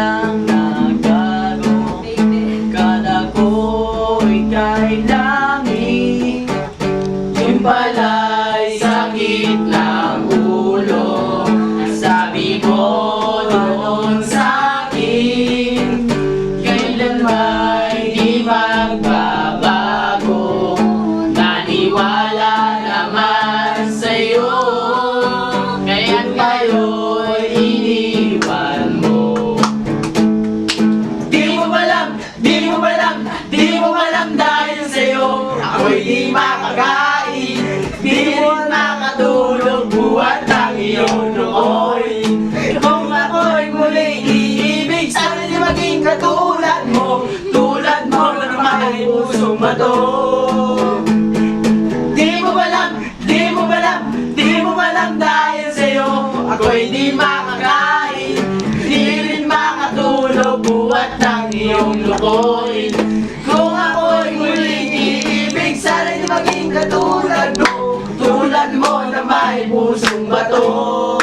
lang nagbago. Kala ko'y kay langit, yun pala'y sakit ng ulo. Sabi mo noon sa'kin, kailanman di magbabago. Naniwala naman sa'yo, kaya't ngayon iniwan mo. Di mo alam, di mo alam, di mo alam dahil sa'yo ako'y di makakain, di rin makatulog buhat ng iyong looy. Kung ako'y muling iibig, sana di maging katulad mo, tulad mo na may pusong bato. Di mo alam, di mo alam, di mo alam dahil sa'yo ako'y di makakain, di rin makatulog buhat ng iyong lukoy. Kung ako'y muling iibig, sana di maging katulad mo, tulad mo na may pusong bato.